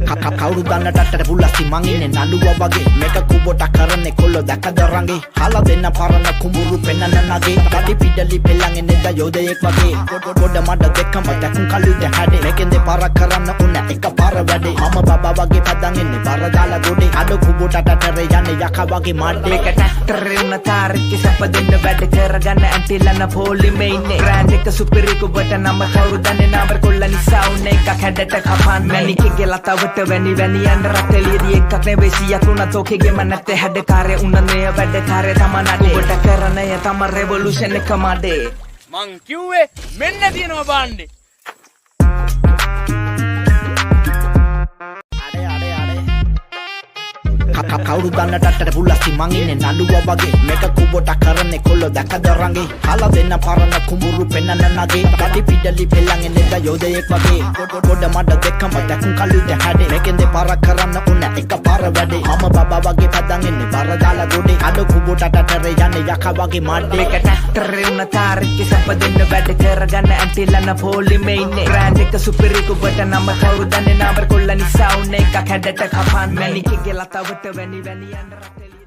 කවුරු දන්න ටට්ටට පුල්ලස්ති මං ඉන්නේ නළුවා වගේ මේක කුබොට කරන්නේ කොල්ලෝ දැකද රංගේ හාලා දෙන්න පරණ කුඹුරු පෙන්නන නගේ ගඩි පිඩලි පෙල්ලන් එන්නේ යෝධයෙක් වගේ ගොඩ මඩ දෙකම දැකුම් කළුද හැඩේ මේකෙන් දෙපාරක් කරන්න උන්න එක පාර වැඩේ මම බබා වගේ පදන් එන්නේ බර දාලා ගොඩේ අඩ කුබොට ටටර යන්නේ යකා වගේ මඩේ මේක ටැක්ටරේ උන තාරික සැප දෙන්න වැඩ කරගන්න ඇන්ටිලන පොලිමේ ඉන්නේ බ්‍රෑන්ඩ් එක සුපිරි කුබොට නම කවුරු දන්නේ නම කොල්ල නිසා උන්නේ එකක් හැඩට කපන් මැනිකේ ලතාවට වැනි වැනි යන්න රටලියදී එකක් නෙවෙයි සියක් උනත් ඔකේගෙම නැත්තේ හැඩකාරය උනන්නේ වැඩකාරය තමනඩේ කොට කරනය තම රෙවොලුෂන් එක මඩේ මං කිව්වේ මෙන්න තියෙනවා බාණ්ඩේ කවුරු දන්න ටට්ටට පුල්ලස්ති මං ඉන්නේ නළුවා වගේ මේක කුබොට කරන්නේ කොල්ලෝ දැකද රංගේ හාලා දෙන්න පරණ කුඹුරු පෙන්නන නගේ ගඩි පිඩලි පෙල්ලන් එන්නේ යෝධයෙක් වගේ ගොඩ මඩ දෙකම දැකුම් කළුද හැඩේ මේකෙන් දෙපාරක් කරන්න උන්න එක පාර වැඩේ මම බබා වගේ පදන් එන්නේ බර දාලා ගොඩේ අඩ කුබොට ටටර යන්නේ යකා වගේ මඩේ මේක ටැක්ටරේ උන තාරික සැප දෙන්න වැඩ කරගන්න ඇන්ටිලන පොලිමේ ඉන්නේ බ්‍රෑන්ඩ් එක සුපිරි කුබොට නම කවුරු දන්නේ නම කොල්ල නිසා උන්නේ එකක් හැඩට කපන් මැනිකේ ලතාවට වැනි වැනි යන්න රටේ